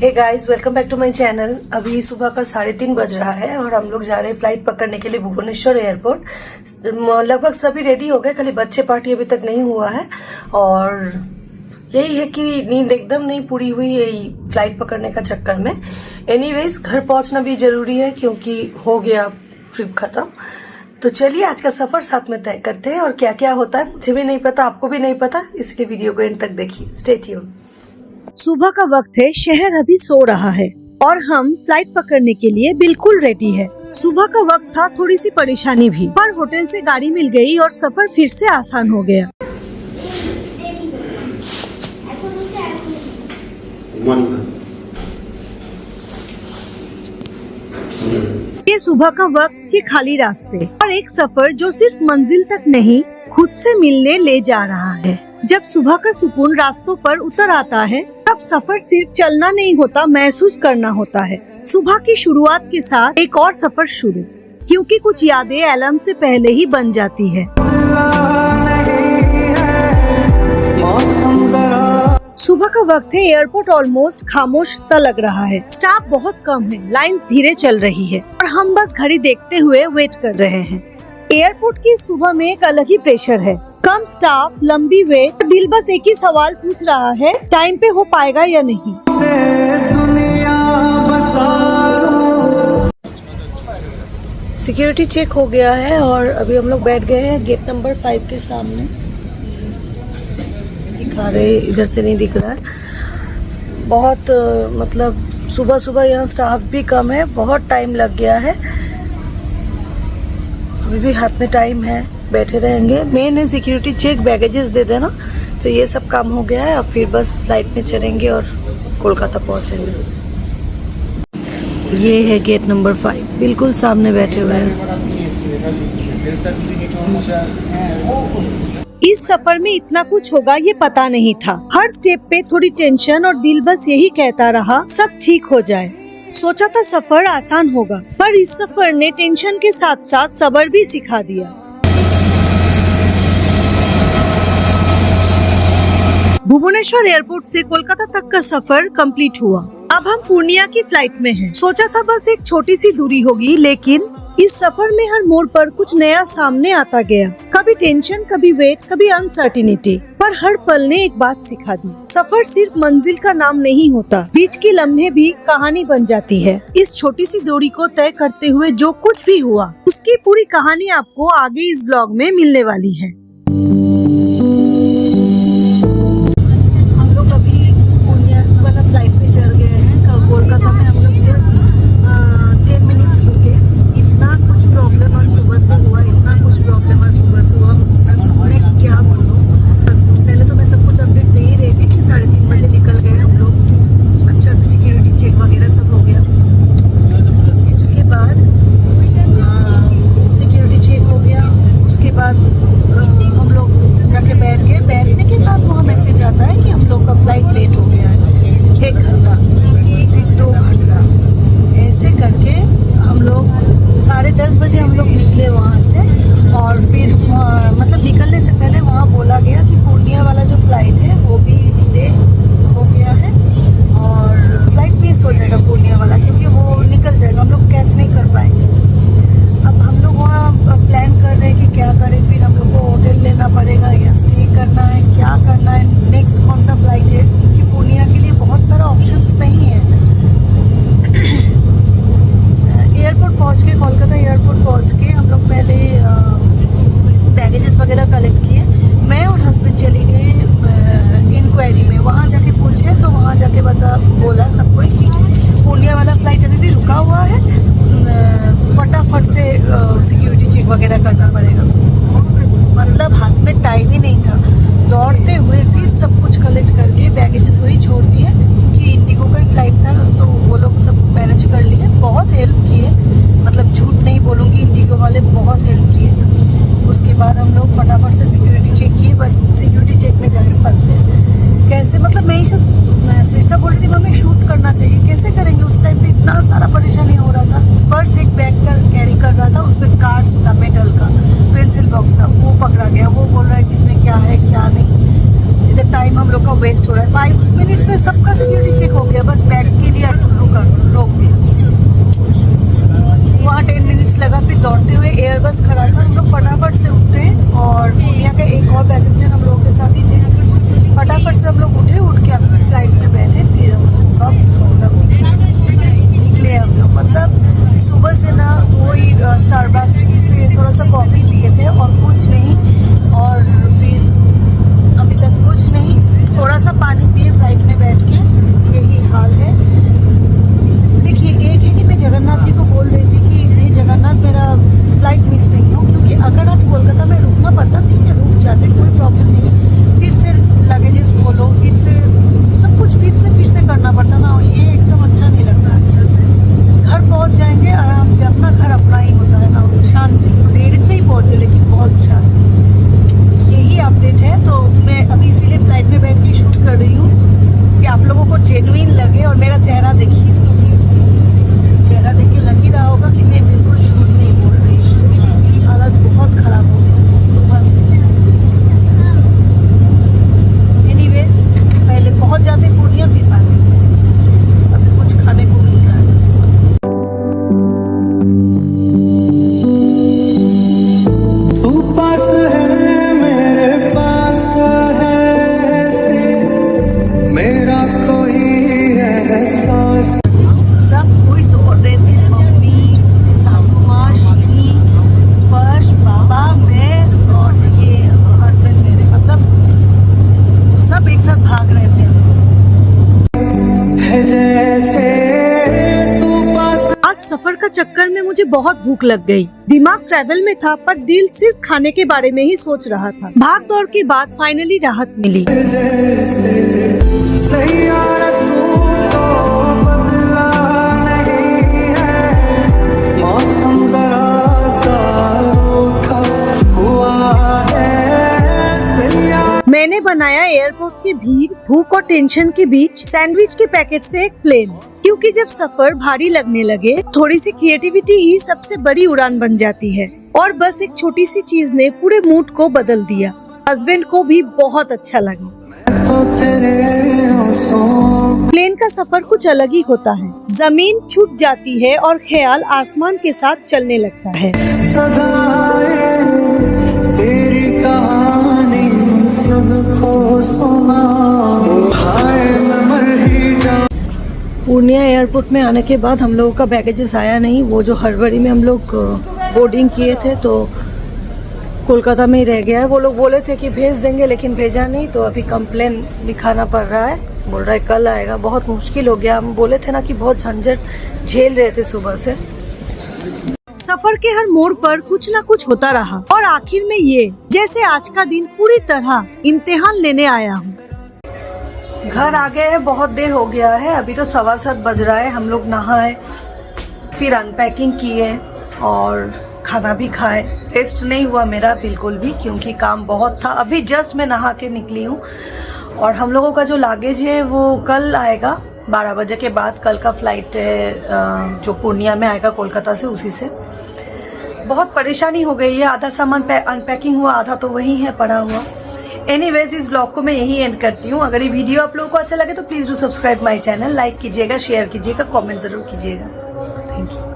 Hey guys, welcome back to my channel. अभी सुबह का 3:30 बज रहा है और हम लोग जा रहे हैं फ्लाइट पकड़ने के लिए भुवनेश्वर एयरपोर्ट। लगभग सभी रेडी हो गए, खाली बच्चे पार्टी अभी तक नहीं हुआ है। और यही है कि नींद एकदम नहीं पूरी हुई यही फ्लाइट पकड़ने का चक्कर में। एनीवेज, घर पहुंचना भी जरूरी है क्योंकि हो गया ट्रिप खत्म। तो चलिए आज का सफर साथ में तय करते हैं और क्या क्या होता है मुझे भी नहीं पता, आपको भी नहीं पता, इसलिए वीडियो को एंड तक देखिए। Stay tune. सुबह का वक्त है, शहर अभी सो रहा है और हम फ्लाइट पकड़ने के लिए बिल्कुल रेडी है। सुबह का वक्त था, थोड़ी सी परेशानी भी, पर होटल से गाड़ी मिल गई और सफर फिर से आसान हो गया। ये सुबह का वक्त, ये खाली रास्ते और एक सफर जो सिर्फ मंजिल तक नहीं खुद से मिलने ले जा रहा है। जब सुबह का सुकून रास्तों पर उतर आता है तब सफर सिर्फ चलना नहीं होता, महसूस करना होता है। सुबह की शुरुआत के साथ एक और सफर शुरू, क्योंकि कुछ यादें अलार्म से पहले ही बन जाती है। सुबह का वक्त है, एयरपोर्ट ऑलमोस्ट खामोश सा लग रहा है। स्टाफ बहुत कम है, लाइंस धीरे चल रही है और हम बस घड़ी देखते हुए वेट कर रहे हैं। एयरपोर्ट की सुबह में एक अलग ही प्रेशर है। कम स्टाफ, लंबी वेट, दिल बस एक ही सवाल पूछ रहा है, टाइम पे हो पाएगा या नहीं। सिक्योरिटी चेक हो गया है और अभी हम लोग बैठ गए हैं गेट नंबर 5 के सामने। दिखा रहे, इधर से नहीं दिख रहा है। बहुत मतलब सुबह सुबह यहाँ स्टाफ भी कम है, बहुत टाइम लग गया है। अभी भी हाथ में टाइम है, बैठे रहेंगे। मेन है सिक्योरिटी चेक, बैगेजेस दे देना, तो ये सब काम हो गया है। अब फिर बस फ्लाइट में चढ़ेंगे और कोलकाता पहुंचेंगे। ये है गेट नंबर 5, बिल्कुल सामने बैठे हुए हैं। इस सफर में इतना कुछ होगा ये पता नहीं था। हर स्टेप पे थोड़ी टेंशन और दिल बस यही कहता रहा सब ठीक हो जाए। सोचा था सफर आसान होगा, पर इस सफर ने टेंशन के साथ साथ सब्र भी सिखा दिया। भुवनेश्वर एयरपोर्ट से कोलकाता तक का सफर कंप्लीट हुआ। अब हम पूर्णिया की फ्लाइट में हैं। सोचा था बस एक छोटी सी दूरी होगी, लेकिन इस सफर में हर मोड़ पर कुछ नया सामने आता गया। कभी टेंशन, कभी वेट, कभी अनसर्टिनिटी, पर हर पल ने एक बात सिखा दी। सफर सिर्फ मंजिल का नाम नहीं होता, बीच की लम्हे भी कहानी बन जाती है। इस छोटी सी दूरी को तय करते हुए जो कुछ भी हुआ, उसकी पूरी कहानी आपको आगे इस ब्लॉग में मिलने वाली है। हम लोग अभी पूर्णिया वाला फ्लाइट पे चढ़ गए हैं। कोलकाता में हम लोग जस्ट 10 मिनट्स रुके। इतना कुछ प्रॉब्लम आज सुबह से हुआ, इतना कुछ प्रॉब्लम आज सुबह से हुआ, मैं क्या बोलूँ। पहले तो मैं सब कुछ अपडेट दे ही रही थी कि 3:30 बजे निकल गए हम लोग। अच्छा से सिक्योरिटी चेक वगैरह सब हो गया। उसके बाद सिक्योरिटी चेक हो गया। उसके बाद हम लोग जाके बैठ गए। बैठने के बाद वहाँ मैसेज आता है कि हम लोग का फ्लाइट लेट हो गया है 1 घंटा, फिर 2 घंटा, ऐसे करके हम लोग 10:30 बजे हम लोग निकले वहाँ से। और फिर मतलब निकलने से पहले वहाँ बोला गया कि पूर्णिया वाला जो फ्लाइट है वो भी डिले हो गया है और फ्लाइट मिस हो जाएगा पूर्णिया वाला, क्योंकि वो निकल जाएगा, हम लोग कैच नहीं कर पाएंगे। अब हम लोग वहाँ प्लान कर रहे हैं कि क्या करें। फिर हम लोग को होटल लेना पड़ेगा या स्टे करना है, क्या करना है, नेक्स्ट कौन सा फ्लाइट है, क्योंकि पूर्णिया के लिए बहुत सारा ऑप्शंस नहीं है। एयरपोर्ट पहुँच के, कोलकाता एयरपोर्ट पहुँच के हम लोग पहले बैगेजेस वगैरह कलेक्ट किए। मैं और हस्बैंड चली गई इंक्वायरी में। वहाँ जाके पूछे तो वहाँ जाके बोला सबको कि पूर्णिया वाला फ्लाइट अभी भी रुका हुआ है, फटाफट से सिक्योरिटी चेक वगैरह करना पड़ेगा। मतलब हाथ में टाइम ही नहीं था। दौड़ते हुए फिर सब कुछ कलेक्ट करके बैगेजेस वही छोड़ दिए, क्योंकि इंडिगो का फ्लाइट था तो वो लोग सब मैनेज कर लिए। बहुत हेल्प किए, मतलब झूठ नहीं बोलूँगी, इंडिगो वाले बहुत हेल्प किए। उसके बाद हम लोग फटाफट से सिक्योरिटी चेक किए। बस सिक्योरिटी चेक में जाके फंस गए। कैसे, मतलब मैं ही सब सिस्टर बोल रही थी हमें शूट करना चाहिए, कैसे करेंगे। उस टाइम पे इतना सारा परेशानी हो रहा था। स्पर्श एक बैग कैरी कर रहा था, उस पर कार्ड्स था, मेटल का पेंसिल बॉक्स था, वो पकड़ा गया। वो बोल रहा है कि इसमें क्या है क्या नहीं। इधर टाइम हम लोग का वेस्ट हो रहा है। 5 मिनट्स में सबका सिक्योरिटी चेक हो गया, बस बैग के लिए रोक दिया। वहाँ 10 मिनट्स लगा, फिर दौड़ते हुए एयरबस खड़ा था, हम लोग फटाफट से उठे और पूर्णिया का एक और पैसेंजर हम लोगों के साथ ही थे। फटाफट से हम लोग उठ के अपनी फ्लाइट में बैठे, फिर हम सब निकले। हम लोग मतलब सुबह से ना वही स्टारबक्स से थोड़ा सा कॉफ़ी पिए थे और कुछ नहीं, और फिर अभी तक कुछ नहीं, थोड़ा सा पानी पिए फ्लाइट में बैठ के, यही हाल है। देखिए, एक है कि मैं जगन्नाथ जी को बोल रही थी कि नहीं जगन्नाथ, मेरा फ्लाइट मिस नहीं हो, क्योंकि अगर आज कोलकाता में रुकना पड़ता, ठीक है रुक जाते, कोई प्रॉब्लम नहीं है। फिर से लगेजेस खोलो, फिर से सब कुछ फिर से करना पड़ता ना, ये एकदम अच्छा नहीं लगता है। घर पहुंच जाएंगे आराम से, अपना घर अपना ही होता है ना, शांति। देर से ही पहुंचे लेकिन बहुत शांति। यही अपडेट है। तो मैं अभी इसीलिए फ्लाइट में बैठ के शूट कर रही हूँ कि आप लोगों को जेन्युइन लगे। और मेरा चेहरा देखिए, चेहरा देख के लग ही रहा होगा कि मैं बिल्कुल झूठ नहीं बोल रही। हालत बहुत खराब हो गई सुबह से। एनीवेज, पहले पहुंच जाते पूर्णिया, फिर आते। अभी कुछ खाने को मिल रहा है। तू पास है, मेरे पास है ऐसे, मेरा कोई एहसास। सब कोई दौड़ रहे थे, मम्मी, सासू माँ, शिनी, स्पर्श, बाबा, मैं और ये हस्बैंड मेरे, मतलब सब एक साथ भाग रहे थे। है जैसे तू पास। आज सफर का चक्कर में मुझे बहुत भूख लग गई। दिमाग ट्रैवल में था पर दिल सिर्फ खाने के बारे में ही सोच रहा था। भाग दौड़ के बाद फाइनली राहत मिली। जैसे सैयारा तू तो बदला नहीं है, मौसम जरा सा रूठा हुआ है सैयारा। मैंने बनाया एयरपोर्ट की भीड़, भूख और टेंशन के बीच सैंडविच के पैकेट से एक प्लेन, क्योंकि जब सफर भारी लगने लगे थोड़ी सी क्रिएटिविटी ही सबसे बड़ी उड़ान बन जाती है। और बस एक छोटी सी चीज ने पूरे मूड को बदल दिया। हस्बैंड को भी बहुत अच्छा लगा। तो तेरे होशों प्लेन का सफर कुछ अलग ही होता है। जमीन छूट जाती है और ख्याल आसमान के साथ चलने लगता है। सदाएं तेरी कहानी खुद को सुना, हाय मैं मर ही जाऊं। पूर्णिया एयरपोर्ट में आने के बाद हम लोगों का बैगेजेस आया नहीं। वो जो हड़बड़ी में हम लोग बोर्डिंग किए थे तो कोलकाता में ही रह गया है। वो लोग बोले थे कि भेज देंगे लेकिन भेजा नहीं, तो अभी कंप्लेन लिखाना पड़ रहा है। बोल रहा है कल आएगा। बहुत मुश्किल हो गया। हम बोले थे ना कि बहुत झंझट झेल रहे थे सुबह से। सफर के हर मोड़ पर कुछ न कुछ होता रहा और आखिर में ये, जैसे आज का दिन पूरी तरह इम्तिहान लेने आया हूँ। घर आ गए हैं, बहुत देर हो गया है। अभी तो 7:15 बज रहा है। हम लोग नहाए, फिर अनपैकिंग किए और खाना भी खाए। टेस्ट नहीं हुआ मेरा बिल्कुल भी, क्योंकि काम बहुत था। अभी जस्ट मैं नहा के निकली हूँ। और हम लोगों का जो लागेज है वो कल आएगा 12 बजे के बाद। कल का फ्लाइट है जो पूर्णिया में आएगा कोलकाता से, उसी से। बहुत परेशानी हो गई है। आधा सामान अनपैकिंग हुआ, आधा तो वही है पड़ा हुआ। एनीवेज, इस ब्लॉग को मैं यही एंड करती हूँ। अगर ये वीडियो आप लोगों को अच्छा लगे तो please do subscribe my channel. Like कीजिएगा, शेयर कीजिएगा, कमेंट ज़रूर कीजिएगा। Thank you.